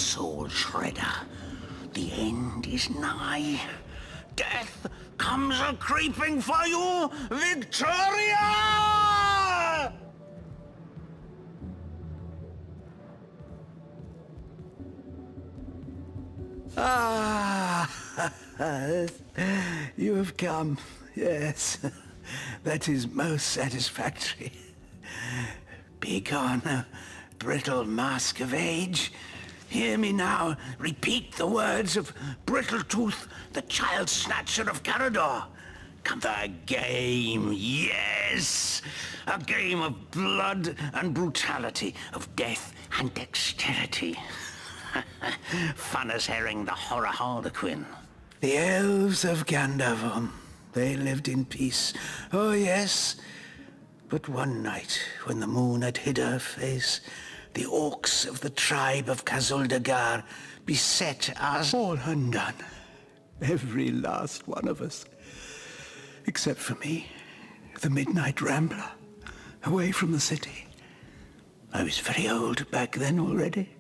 soul shredder. The end is nigh. Death comes a-creeping for you, Victoria! Ah, you have come. Yes, that is most satisfactory. Begone, brittle mask of age. Hear me now repeat the words of Brittletooth, the child snatcher of Carador. Come the game, yes! A game of blood and brutality, of death and dexterity. Fun as herring the horror harlequin. The elves of Gandavon, they lived in peace. Oh yes, but one night when the moon had hid her face, the orcs of the tribe of Kazuldagar beset us, all undone. Every last one of us. Except for me, the midnight rambler, away from the city. I was very old back then already.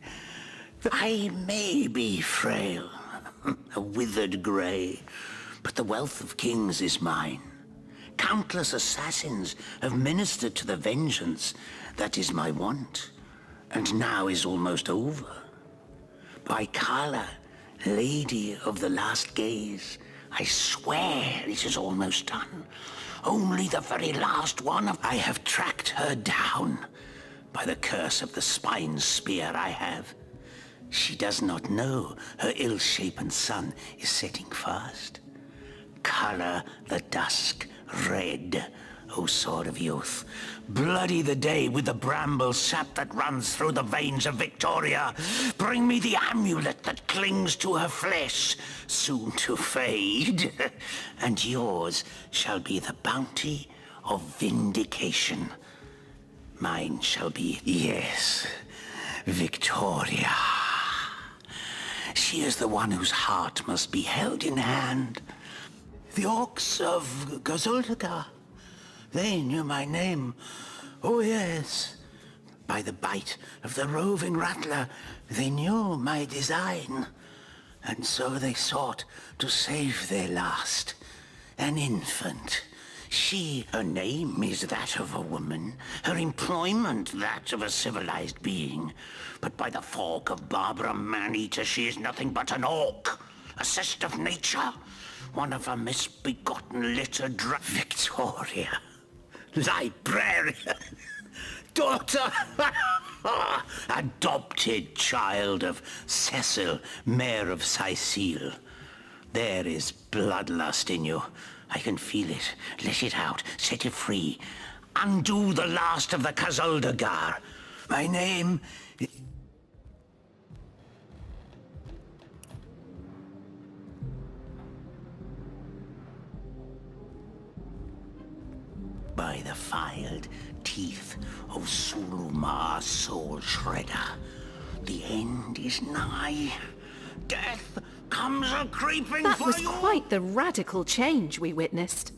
I may be frail, a withered grey, but the wealth of kings is mine. Countless assassins have ministered to the vengeance that is my want, and now is almost over. By Kala, Lady of the Last Gaze, I swear it is almost done. Only the very last one of I have tracked her down. By the curse of the spine spear I have. She does not know her ill-shapen sun is setting fast. Color the dusk red, O sword of youth. Bloody the day with the bramble sap that runs through the veins of Victoria. Bring me the amulet that clings to her flesh, soon to fade. And yours shall be the bounty of vindication. Mine shall be, yes, Victoria. She is the one whose heart must be held in hand. The orcs of Gazuldagar, they knew my name. Oh yes, by the bite of the roving rattler, they knew my design. And so they sought to save their last, an infant. Her name is that of a woman, her employment that of a civilized being. But by the fork of Barbara Maneater, she is nothing but an orc, a cyst of nature, one of a misbegotten litter Victoria, librarian, daughter, adopted child of Cecil, Mayor of Sicile. There is bloodlust in you. I can feel it. Let it out. Set it free. Undo the last of the Kazuldagar. My name... By the filed teeth of Suluma Soul Shredder, the end is nigh. Death comes a-creeping That for was you. quite the radical change we witnessed.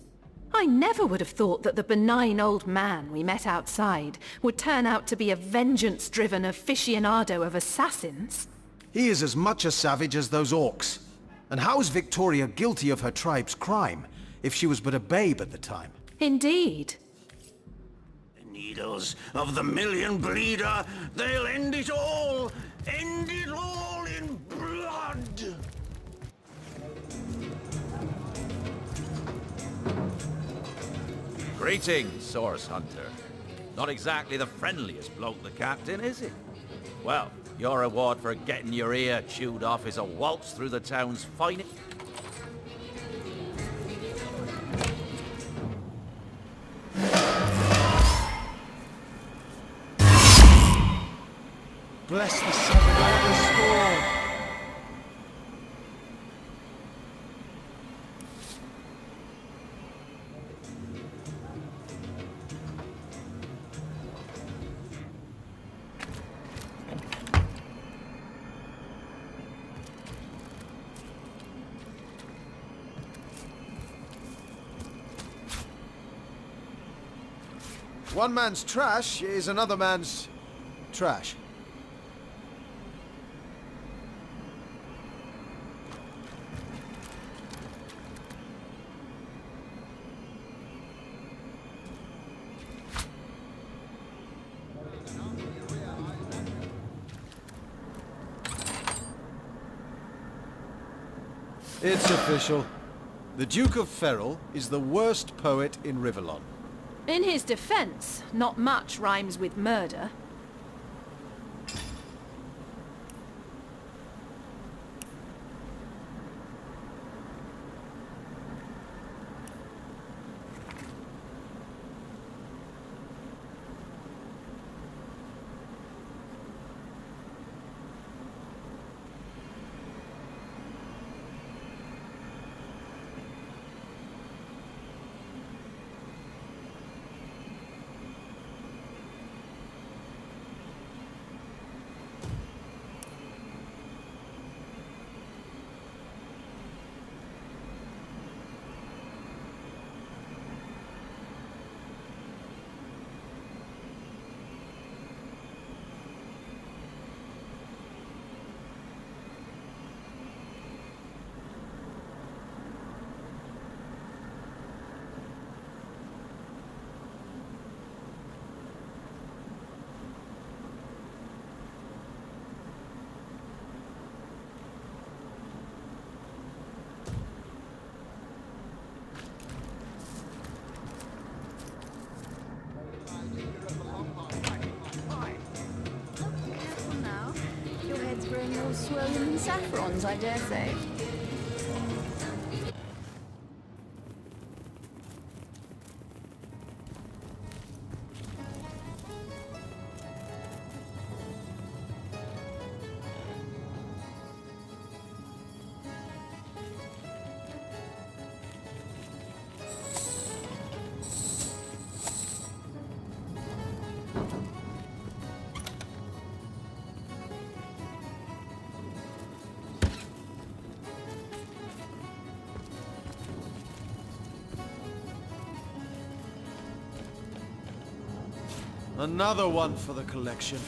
I never would have thought that the benign old man we met outside would turn out to be a vengeance-driven aficionado of assassins. He is as much a savage as those orcs. And how is Victoria guilty of her tribe's crime, if she was but a babe at the time? Indeed. The needles of the million bleeder, they'll end it all in blood. Greetings, Source Hunter. Not exactly the friendliest bloke, the captain, is he? Well, your reward for getting your ear chewed off is a waltz through the town's finest... Bless the seven of the storm! One man's trash is another man's trash. It's official. The Duke of Ferrol is the worst poet in Rivellon. In his defense, not much rhymes with murder. More swollen than saffrons, I dare say. Another one for the collection.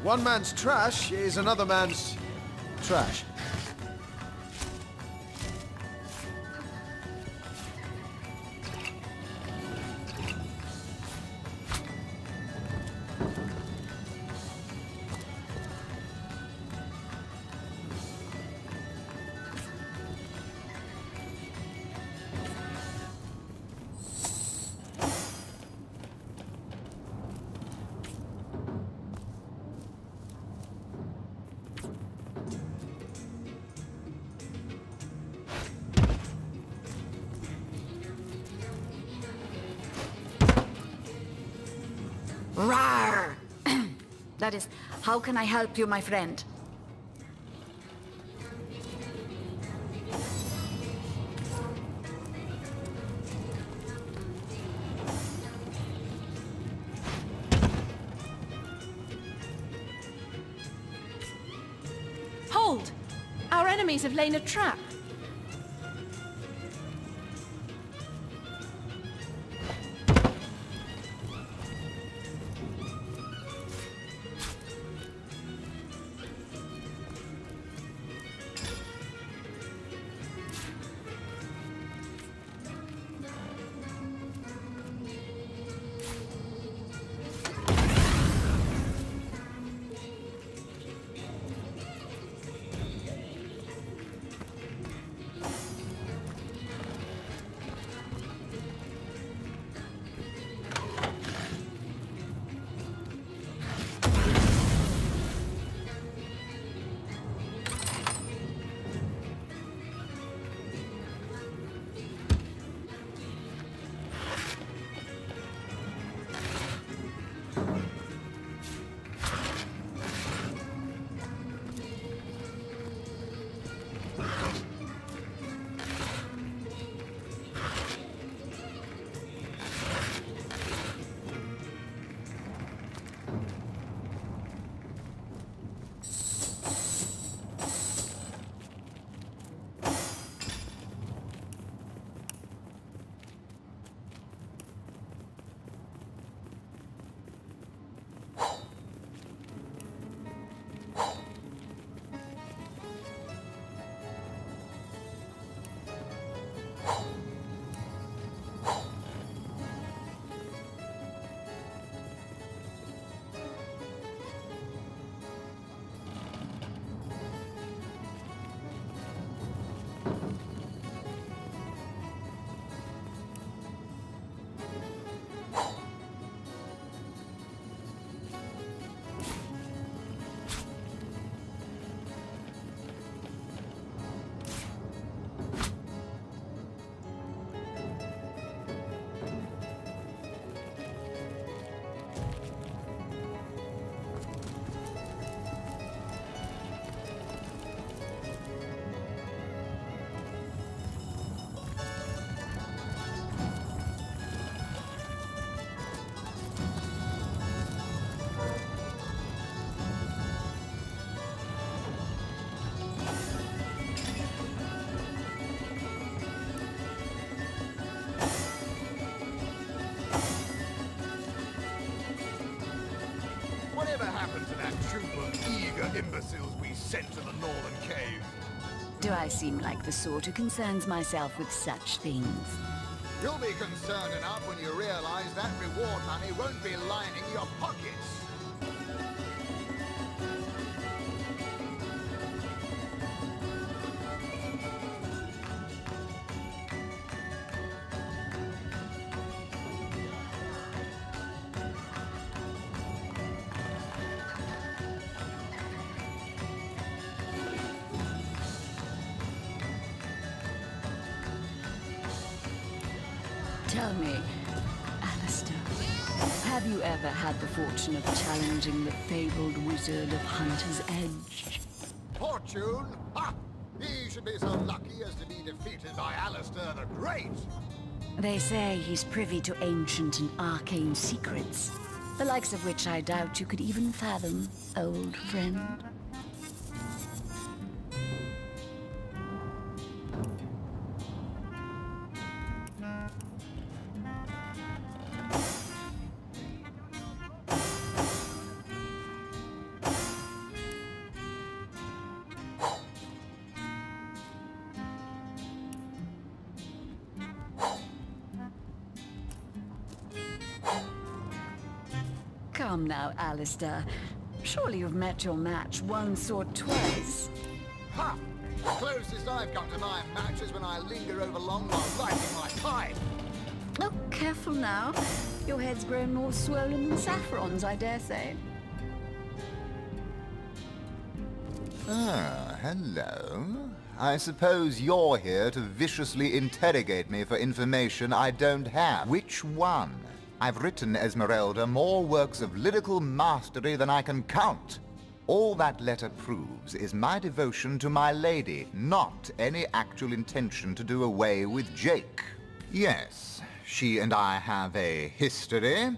One man's trash is another man's trash. Rawr! That is, how can I help you, my friend? Hold! Our enemies have laid a trap. Whatever happened to that troop of eager imbeciles we sent to the northern cave? Do I seem like the sort who concerns myself with such things? You'll be concerned enough when you realize that reward money won't be lining your pockets. Tell me, Alistair, have you ever had the fortune of challenging the fabled wizard of Hunter's Edge? Fortune? Ha! He should be so lucky as to be defeated by Alistair the Great. They say he's privy to ancient and arcane secrets, the likes of which I doubt you could even fathom, old friend. Come now, Alistair. Surely you've met your match once or twice. Ha! The closest I've come to my match is when I linger over long while lighting my pipe. Oh, careful now. Your head's grown more swollen than saffrons, I dare say. Ah, hello. I suppose you're here to viciously interrogate me for information I don't have. Which one? I've written, Esmeralda, more works of lyrical mastery than I can count. All that letter proves is my devotion to my lady, not any actual intention to do away with Jake. Yes, she and I have a history.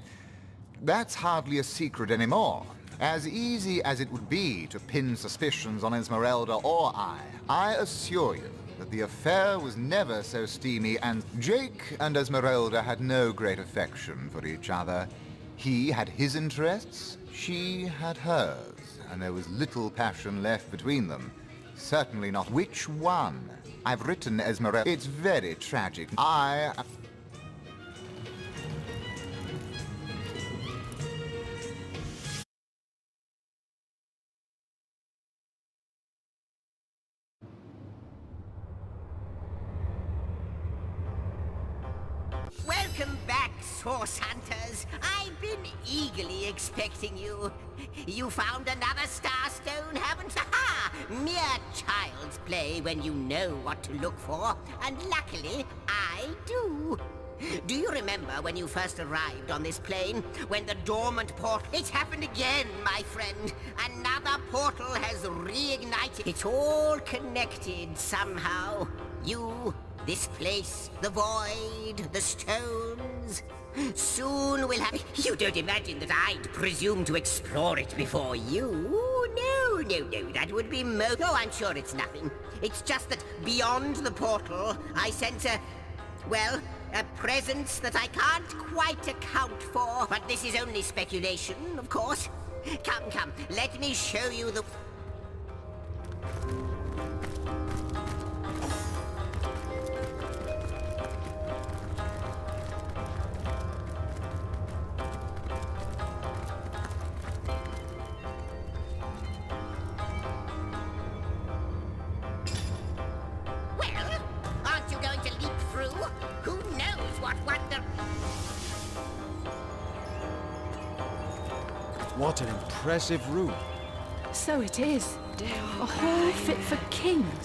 That's hardly a secret anymore. As easy as it would be to pin suspicions on Esmeralda or I assure you that the affair was never so steamy, and Jake and Esmeralda had no great affection for each other. He had his interests, she had hers, and there was little passion left between them. Certainly not. Which one? I've written Esmeralda. It's very tragic. Welcome back, source hunters. I've been eagerly expecting you. You found another starstone, haven't you? Ha! Mere child's play when you know what to look for, and luckily, I do. Do you remember when you first arrived on this plane? When the dormant portal... It's happened again, my friend. Another portal has reignited. It's all connected somehow. You... this place, the void, the stones. Soon we'll have... You don't imagine that I'd presume to explore it before you? No, that would be No, I'm sure it's nothing. It's just that beyond the portal, I sense well, a presence that I can't quite account for. But this is only speculation, of course. Come, let me show you the... What an impressive room. So it is. A hall fit for kings.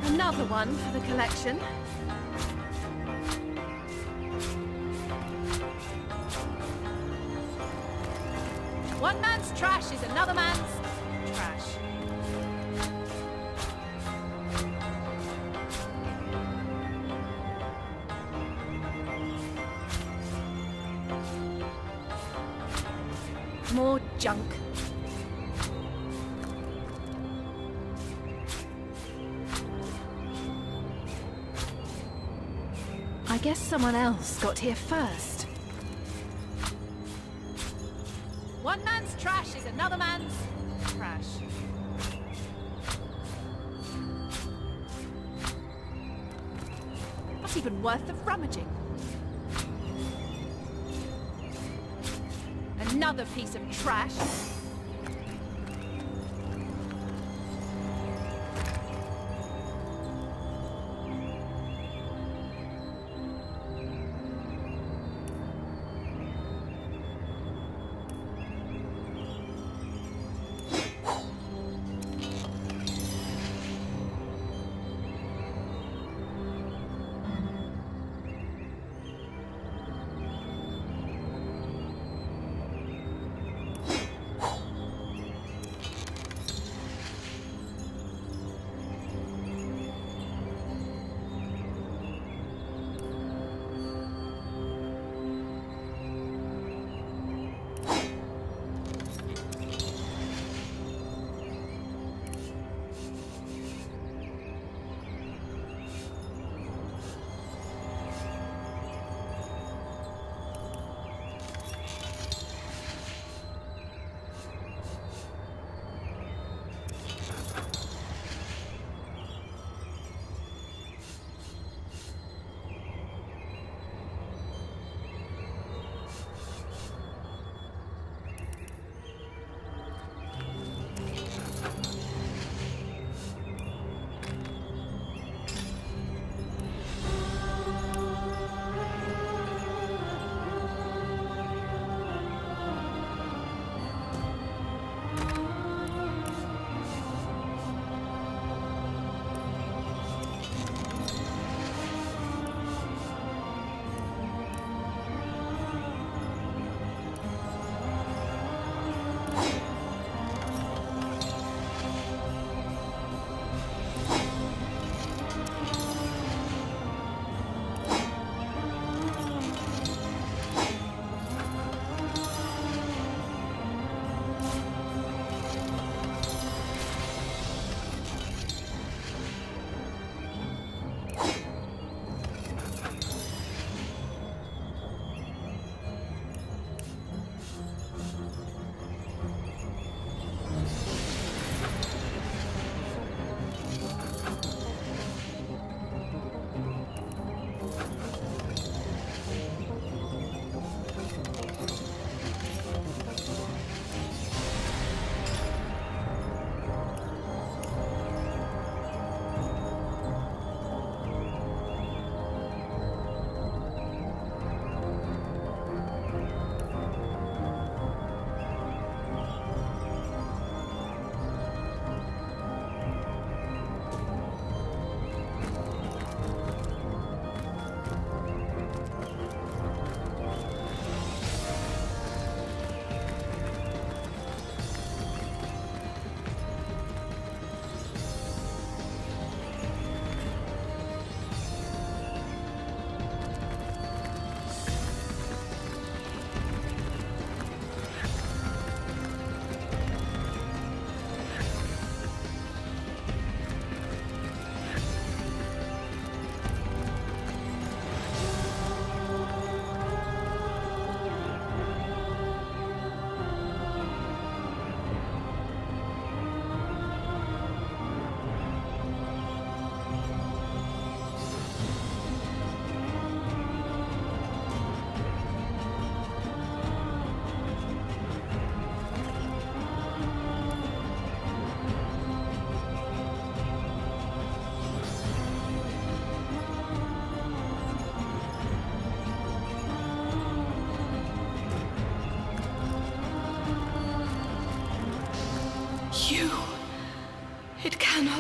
Another one for the collection. One man's trash is another man's trash. More junk. I guess someone else got here first. One man's trash is another man's trash. Not even worth the rummaging. Another piece of trash.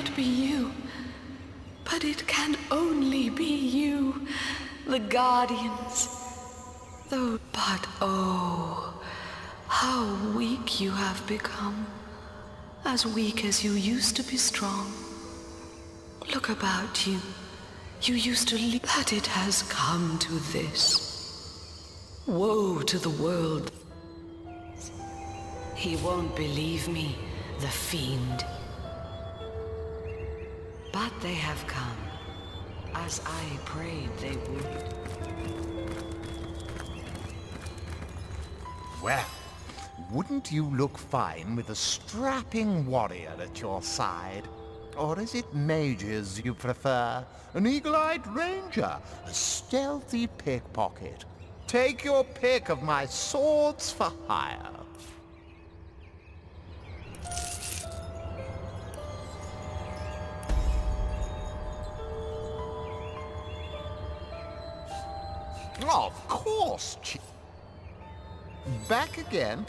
cannot be you. But it can only be you, the Guardians. Though, but oh, how weak you have become. As weak as you used to be strong. Look about you. You used to leave that it has come to this. Woe to the world. He won't believe me, the fiend. But they have come, as I prayed they would. Well, wouldn't you look fine with a strapping warrior at your side? Or is it mages you prefer? An eagle-eyed ranger? A stealthy pickpocket? Take your pick of my swords for hire. Of course, Back again?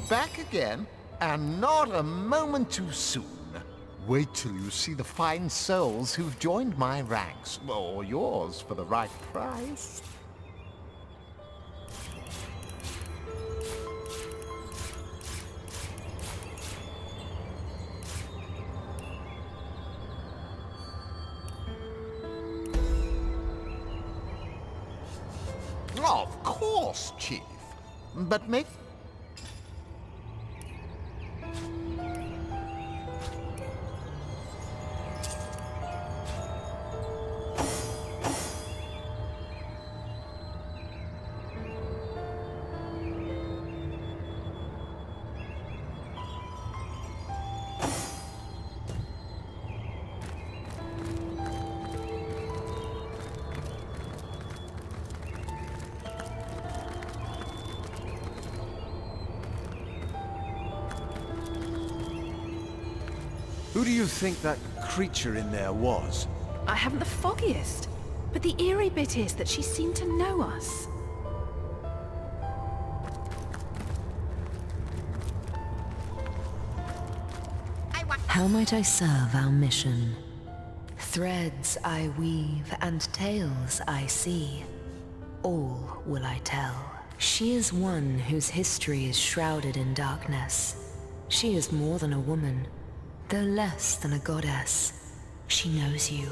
Back again, and not a moment too soon. Wait till you see the fine souls who've joined my ranks, or yours for the right price. Of course, Chief. But make... Who do you think that creature in there was? I haven't the foggiest. But the eerie bit is that she seemed to know us. How might I serve our mission? Threads I weave and tales I see. All will I tell. She is one whose history is shrouded in darkness. She is more than a woman, though less than a goddess. She knows you.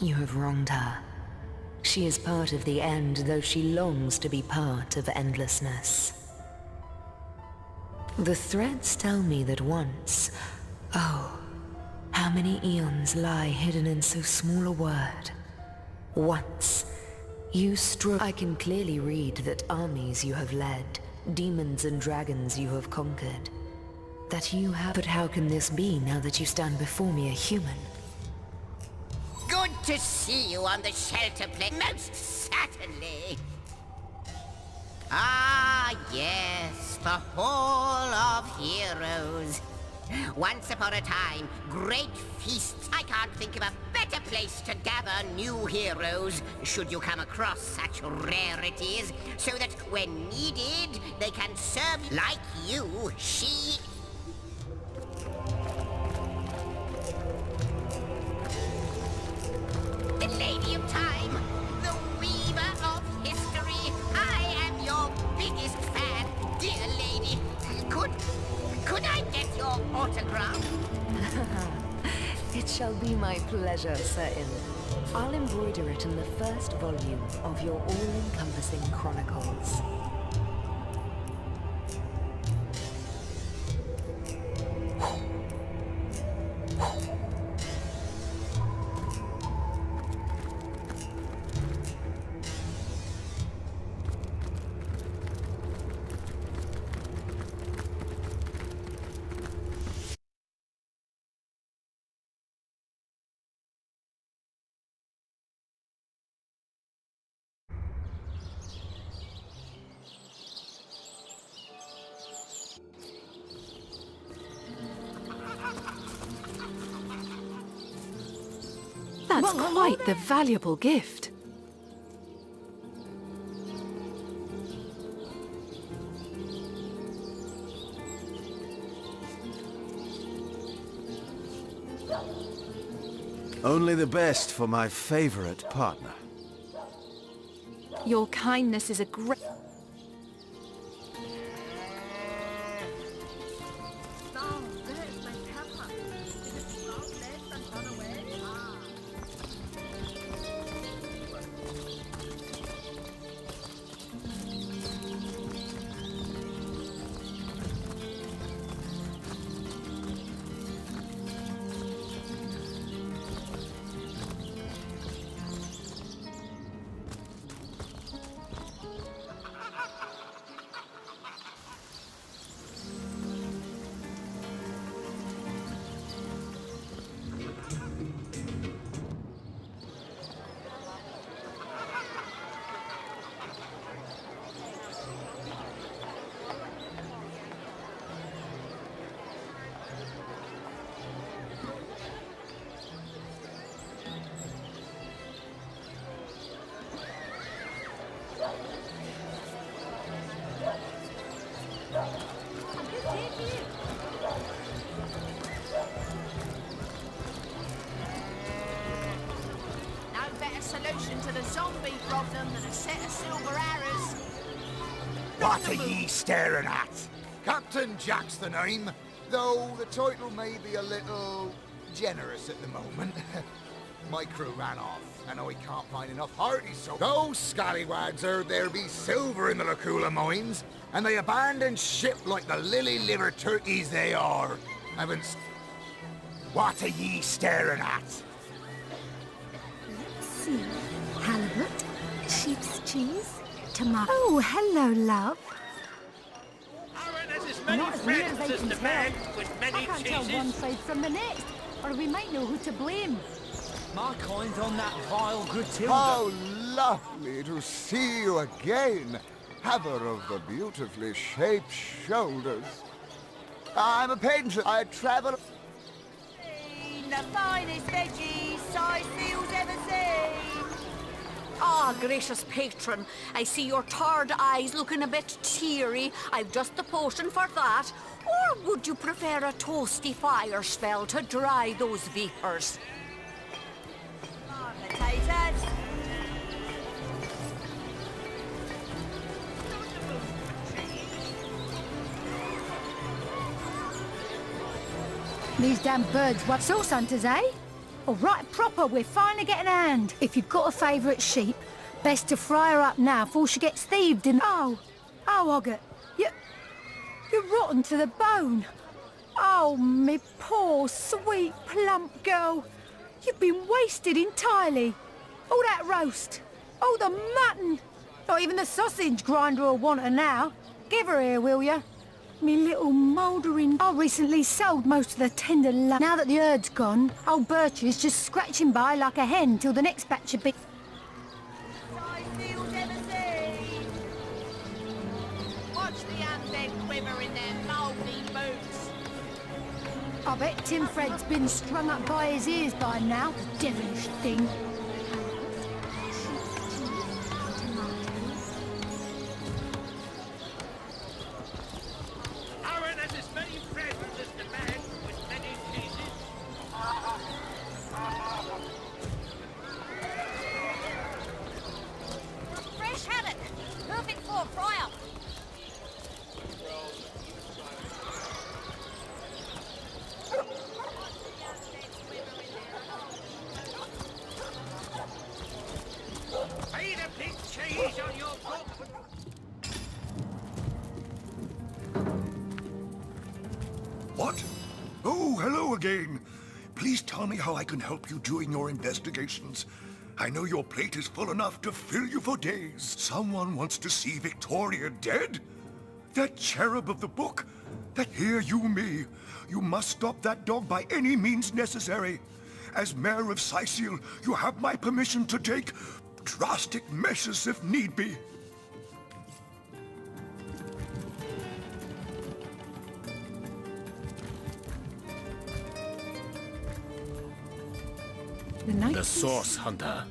You have wronged her. She is part of the end, though she longs to be part of endlessness. The threads tell me that once, oh, how many eons lie hidden in so small a word. Once, you I can clearly read that armies you have led, demons and dragons you have conquered. That you have... But how can this be now that you stand before me a human? Good to see you on the shelter plate. Most certainly. Ah, yes, the Hall of Heroes. Once upon a time, great feasts. I can't think of a better place to gather new heroes, should you come across such rarities, so that when needed, they can serve like you. She... The Lady of Time, the Weaver of History. I am your biggest fan, dear lady. Could I get your autograph? It shall be my pleasure, Sir Il. I'll embroider it in the first volume of your all-encompassing chronicles. That's quite the valuable gift. Only the best for my favorite partner. Your kindness is a great... Solution to the zombie problem than a set of silver arrows. What are ye staring at? Captain Jack's the name, though the title may be a little generous at the moment. My crew ran off, and I can't find enough hearty so. Those scallywags heard there be silver in the Lacula mines, and they abandoned ship like the lily-livered turkeys they are. What are ye staring at? Halibut, sheep's cheese, tomato. Oh, hello, love. There's as many friends as the man with many I can't cheeses. tell one side from the next, or we might know who to blame. My kind's on that vile Gruntilda. How lovely to see you again, haver of the beautifully shaped shoulders. I'm a painter. I travel... The finest veggies Sidefields ever seen. Ah, gracious patron, I see your tired eyes looking a bit teary. I've just the potion for that. Or would you prefer a toasty fire spell to dry those vapors? Potatoes. These damn birds, what sauce hunters, eh? All right, proper, we're finally getting a hand. If you've got a favourite sheep, best to fry her up now before she gets thieved and... Oh, Hoggett, you're rotten to the bone. Oh, me poor, sweet, plump girl. You've been wasted entirely. All that roast, all the mutton. Not even the sausage grinder will want her now. Give her here, will you? Me little mouldering... I recently sold most of the tender lump. Now that the herd's gone, old Bertie's just scratching by like a hen till the next batch of big... Sidefields ever seen. Watch the undead quiver in their mouldy boots. I bet Tim Fred's been strung up by his ears by now, the devilish thing. Fresh haddock. Perfect for a fry-up. Feed a big cheese on your book. What? Oh, hello again. Please tell me how I can help you during your investigations. I know your plate is full enough to fill you for days. Someone wants to see Victoria dead? That cherub of the book? That hear you me. You must stop that dog by any means necessary. As mayor of Sicil, you have my permission to take drastic measures if need be. The source hunter.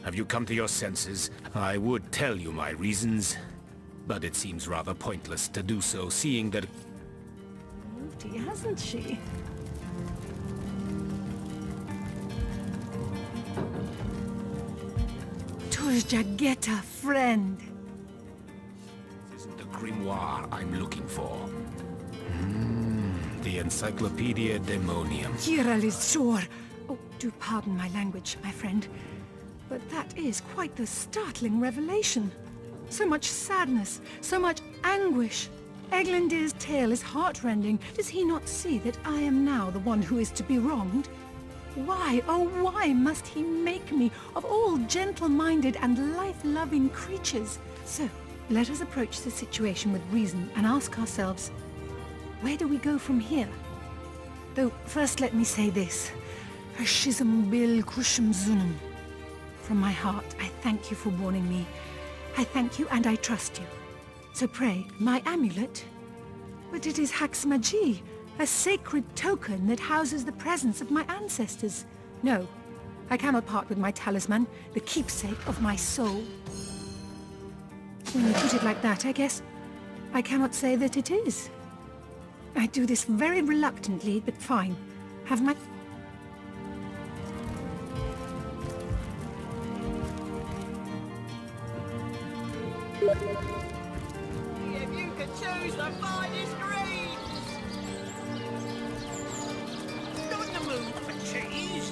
Have you come to your senses? I would tell you my reasons, but it seems rather pointless to do so, seeing that... Beauty, hasn't she? Jageta, friend. This isn't the grimoire I'm looking for. The Encyclopedia Demonium. Kiralisor. Oh, do pardon my language, my friend. But that is quite the startling revelation. So much sadness, so much anguish. Eglandir's tale is heartrending. Does he not see that I am now the one who is to be wronged? Why, oh why must he make me, of all gentle-minded and life-loving creatures? So, let us approach the situation with reason and ask ourselves, where do we go from here? Though, first let me say this. Ashizum bil kushum zunum. From my heart, I thank you for warning me. I thank you and I trust you. So pray, my amulet? But it is Haxmagi, a sacred token that houses the presence of my ancestors. No, I cannot part with my talisman, the keepsake of my soul. When you put it like that, I guess I cannot say that it is. I do this very reluctantly, but fine. Have my... If you could choose the finest greens! Not in the mood for cheese.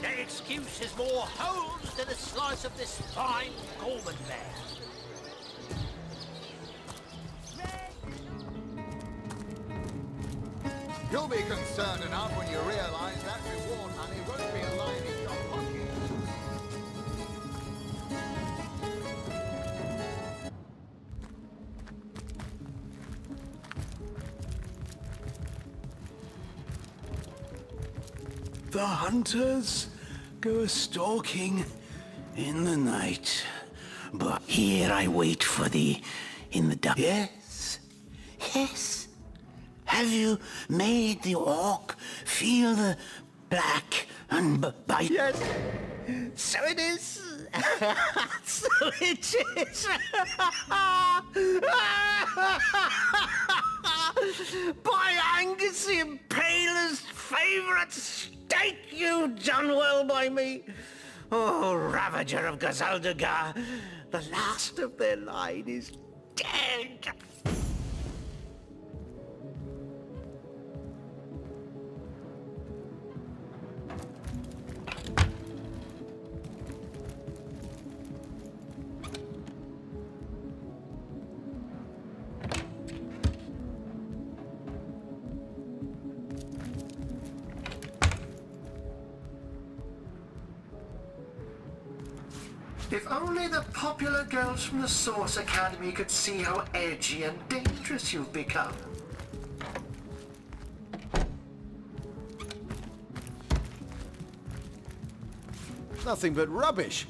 That excuse is more holes than a slice of this fine Gorman bear. You'll be concerned enough when you realize that reward money won't be lying in your pocket. The hunters go stalking in the night, but here I wait for thee in the dark. Yes, yes. Have you made the orc feel the black and bite? Yes, so it is. So it is. By Angus, the Impaler's favourite steak, you've done well by me. Oh, Ravager of Gazaldagar, the last of their line is dead. If only the popular girls from the Source Academy could see how edgy and dangerous you've become. Nothing but rubbish.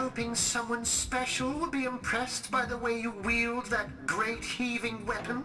hoping someone special will be impressed by the way you wield that great heaving weapon?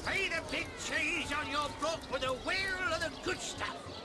Pay the big cheese on your block with a wheel of the good stuff.